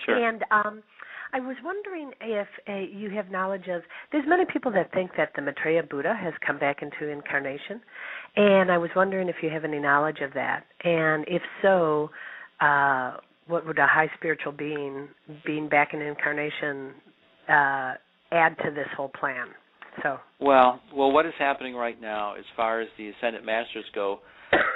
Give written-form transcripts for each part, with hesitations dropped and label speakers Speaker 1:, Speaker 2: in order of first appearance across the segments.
Speaker 1: Sure.
Speaker 2: And I was wondering if you have knowledge of, there's many people that think that the Maitreya Buddha has come back into incarnation, and I was wondering if you have any knowledge of that. And if so, what would a high spiritual being back in incarnation add to this whole plan? So.
Speaker 1: Well, what is happening right now, as far as the Ascended Masters go,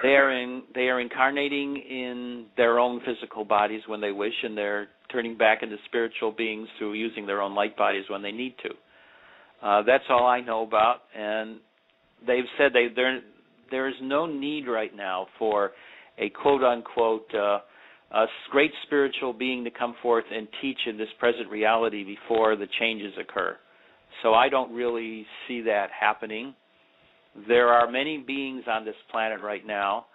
Speaker 1: they are incarnating in their own physical bodies when they wish, and they're turning back into spiritual beings through using their own light bodies when they need to. That's all I know about, and they've said there is no need right now for a quote-unquote a great spiritual being to come forth and teach in this present reality before the changes occur. So I don't really see that happening. There are many beings on this planet right now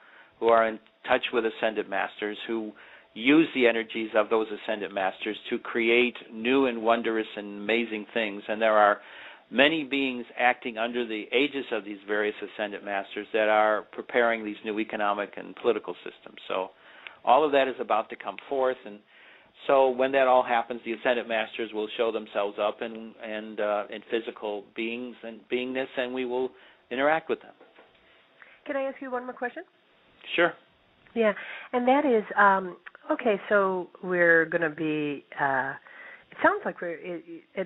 Speaker 1: who are in touch with Ascended Masters, who use the energies of those Ascended Masters to create new and wondrous and amazing things. And there are many beings acting under the aegis of these various Ascended Masters that are preparing these new economic and political systems. So all of that is about to come forth, and so when that all happens, the Ascended Masters will show themselves up in physical beings and beingness, and we will interact with them.
Speaker 2: Can I ask you one more question?
Speaker 1: Sure.
Speaker 2: Yeah, and that is, okay, so we're going to be, it sounds like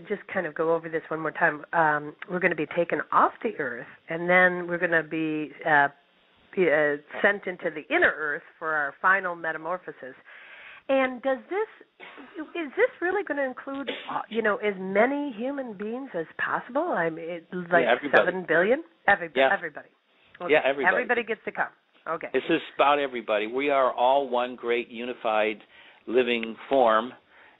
Speaker 2: just kind of go over this one more time. We're going to be taken off the earth, and then we're going to be sent into the inner earth for our final metamorphosis. And is this really going to include, as many human beings as possible? I mean, like 7 billion? Everybody. Okay.
Speaker 1: Yeah, everybody.
Speaker 2: Everybody gets to come. Okay.
Speaker 1: This is about everybody. We are all one great unified living form,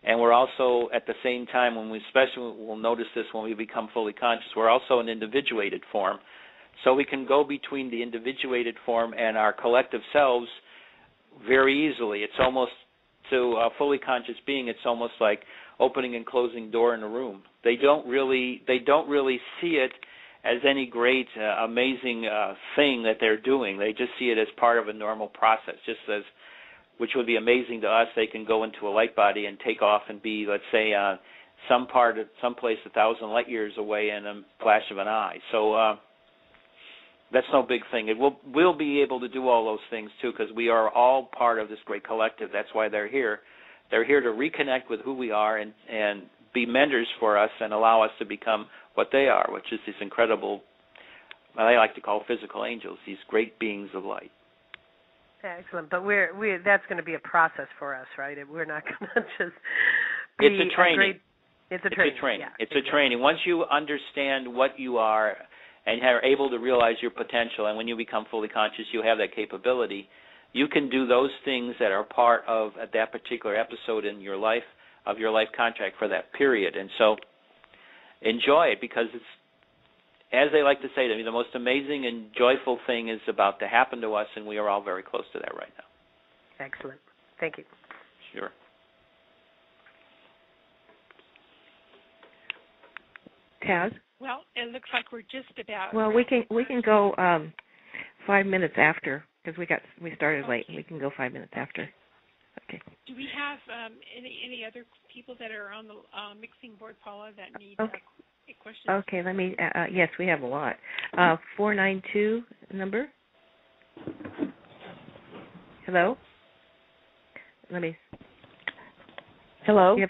Speaker 1: and we're also, at the same time, we'll notice this when we become fully conscious, we're also an individuated form. So we can go between the individuated form and our collective selves very easily. It's almost, to a fully conscious being, it's almost like opening and closing door in a room. They don't really see it as any great, amazing thing that they're doing. They just see it as part of a normal process, just as, which would be amazing to us. They can go into a light body and take off and be, let's say, someplace 1,000 light years away in a flash of an eye. So that's no big thing. We'll be able to do all those things, too, because we are all part of this great collective. That's why they're here. They're here to reconnect with who we are and be mentors for us and allow us to become what they are, which is this incredible, what I like to call physical angels, these great beings of light.
Speaker 2: Excellent. But that's going to be a process for us, right? We're not going to just be
Speaker 1: It's a training.
Speaker 2: It's a training.
Speaker 1: Yeah, it's a training. Once you understand what you are and are able to realize your potential, and when you become fully conscious, you have that capability, you can do those things that are part of that particular episode in your life, of your life contract for that period. And so enjoy it, because it's, as they like to say to me, the most amazing and joyful thing is about to happen to us, and we are all very close to that right now.
Speaker 2: Excellent. Thank you.
Speaker 1: Sure.
Speaker 3: Tazz?
Speaker 4: Well, it looks like we're just about.
Speaker 3: Well, we can go 5 minutes after, because we started late. We can go 5 minutes after. Okay.
Speaker 4: Do we have any other people that are on the mixing board, Paula, that need questions?
Speaker 3: Okay. Let me. Yes, we have a lot. 492 number. Hello.
Speaker 5: Hello.
Speaker 3: Do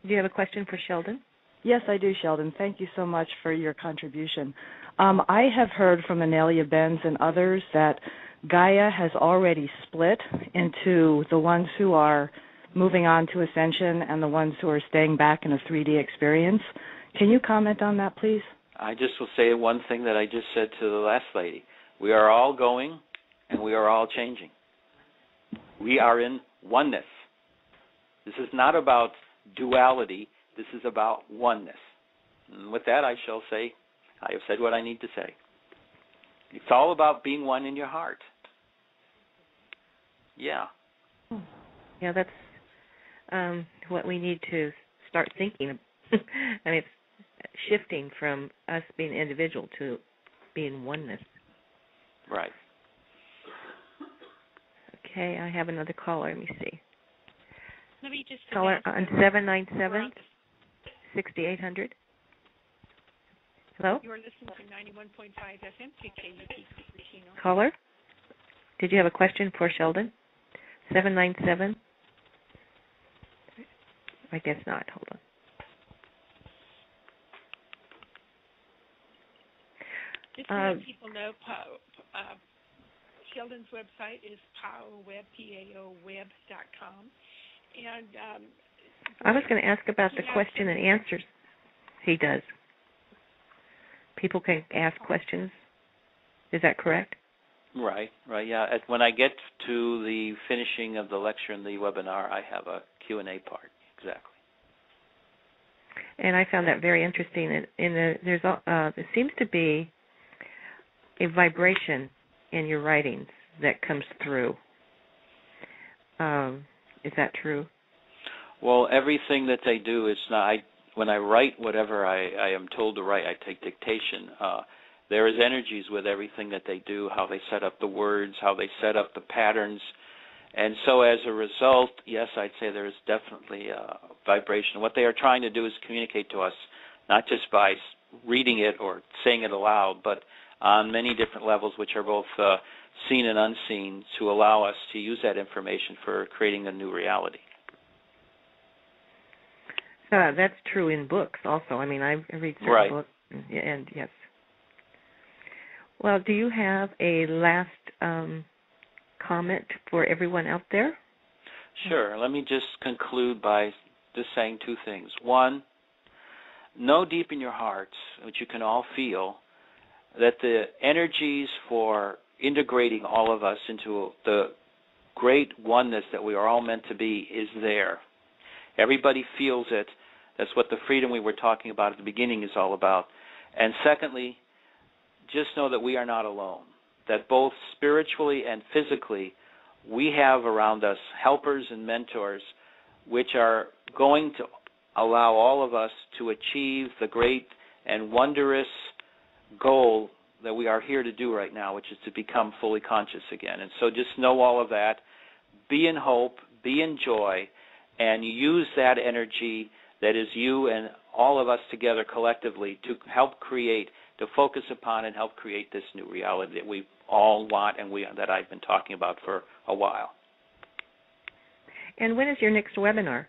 Speaker 3: you have a question for Sheldan?
Speaker 5: Yes, I do, Sheldan. Thank you so much for your contribution. I have heard from Anelia Benz and others that Gaia has already split into the ones who are moving on to Ascension and the ones who are staying back in a 3D experience. Can you comment on that, please?
Speaker 1: I just will say one thing that I just said to the last lady. We are all going, and we are all changing. We are in oneness. This is not about duality. This is about oneness. And with that, I shall say, I have said what I need to say. It's all about being one in your heart. Yeah.
Speaker 3: Yeah, that's what we need to start thinking. I mean, it's shifting from us being individual to being oneness.
Speaker 1: Right.
Speaker 3: Okay, I have another caller. Let me see.
Speaker 4: Let me just
Speaker 3: caller on 797-6800. Hello?
Speaker 4: You're listening to 91.5 FM, KKUP Cupertino.
Speaker 3: Caller? Did you have a question for Sheldan? 797? I guess not. Hold on.
Speaker 4: Just to let people know, Sheldan's website is PAOWeb, PAOWeb.com. And
Speaker 3: I was going to ask about the question and answers he does. People can ask questions. Is that correct?
Speaker 1: Right, yeah. When I get to the finishing of the lecture and the webinar, I have a Q&A part, exactly.
Speaker 3: And I found that very interesting. There seems to be a vibration in your writings that comes through. Is that true?
Speaker 1: Well, everything that they do, it's not. When I write whatever I am told to write, I take dictation. There is energies with everything that they do, how they set up the words, how they set up the patterns. And so as a result, yes, I'd say there is definitely a vibration. What they are trying to do is communicate to us, not just by reading it or saying it aloud, but on many different levels, which are both seen and unseen, to allow us to use that information for creating a new reality.
Speaker 3: That's true in books also. I mean, I read certain books, and yes. Well, do you have a last comment for everyone out there?
Speaker 1: Sure. Let me just conclude by just saying two things. One, know deep in your hearts, which you can all feel, that the energies for integrating all of us into the great oneness that we are all meant to be is there. Everybody feels it. That's what the freedom we were talking about at the beginning is all about. And secondly, just know that we are not alone, that both spiritually and physically we have around us helpers and mentors which are going to allow all of us to achieve the great and wondrous goal that we are here to do right now, which is to become fully conscious again. And so just know all of that. Be in hope, be in joy, and use that energy that is you and all of us together collectively to help create, to focus upon and help create this new reality that we all want and that I've been talking about for a while.
Speaker 3: And when is your next webinar?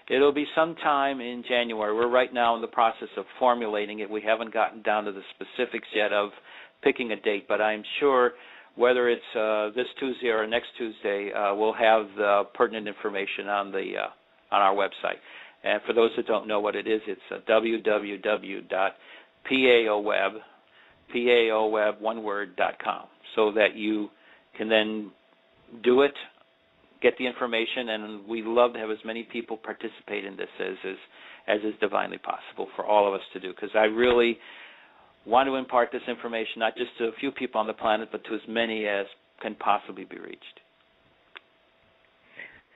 Speaker 1: It'll be sometime in January. We're right now in the process of formulating it. We haven't gotten down to the specifics yet of picking a date, but I'm sure whether it's this Tuesday or next Tuesday, we'll have the pertinent information on our website. And for those that don't know what it is, it's www.paoweb1word.com, so that you can then do it, get the information, and we love to have as many people participate in this as is divinely possible for all of us to do, because I really want to impart this information not just to a few people on the planet, but to as many as can possibly be reached.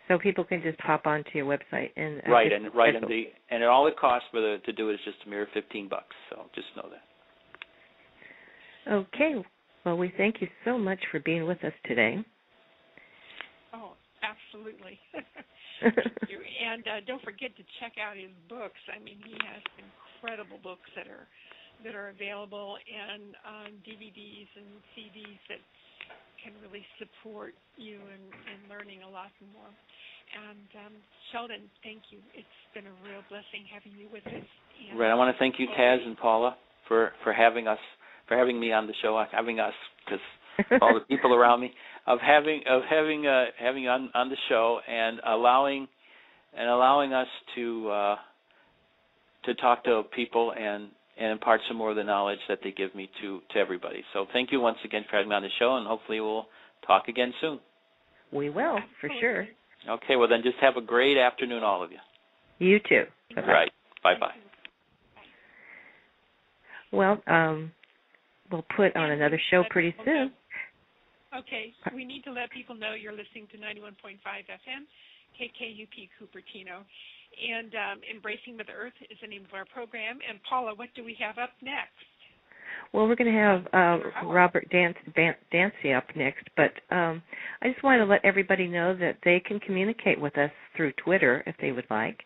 Speaker 3: So people can just hop onto your website and
Speaker 1: and all it costs to do it is just a mere $15. So just know that.
Speaker 3: Okay. Well, we thank you so much for being with us today.
Speaker 4: Oh, absolutely. And don't forget to check out his books. I mean, he has incredible books that are available and DVDs and CDs that can really support you in learning a lot more. And Sheldan, thank you. It's been a real blessing having you with us.
Speaker 1: Right. I want to thank you, Tazz and Paula, for having me on the show, having us, because all the people around me, having on the show and allowing us to talk to people and impart some more of the knowledge that they give me to everybody. So thank you once again for having me on the show, and hopefully we'll talk again soon.
Speaker 3: We will, for sure.
Speaker 1: Okay, well then just have a great afternoon, all of you.
Speaker 3: You too. Bye-bye.
Speaker 1: Right. Bye-bye.
Speaker 3: Well, we'll put on another show pretty soon.
Speaker 4: Okay, we need to let people know you're listening to 91.5 FM, KKUP Cupertino. And Embracing Mother Earth is the name of our program. And Paula, what do we have up next?
Speaker 3: Well, we're going to have Robert Dancy up next, but I just want to let everybody know that they can communicate with us through Twitter if they would like.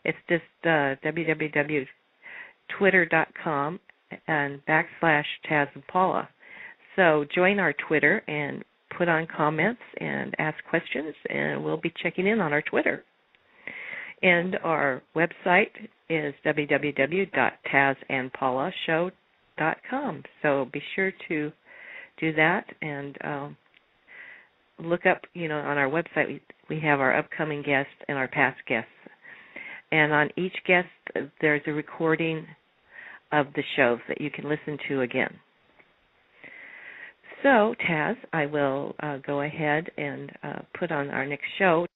Speaker 3: It's just www.twitter.com and /Tazz and Paula. So join our Twitter and put on comments and ask questions, and we'll be checking in on our Twitter. And our website is www.tazzandpaulashow.com. So be sure to do that and look up, on our website we have our upcoming guests and our past guests. And on each guest there's a recording of the show that you can listen to again. So, Tazz, I will go ahead and put on our next show.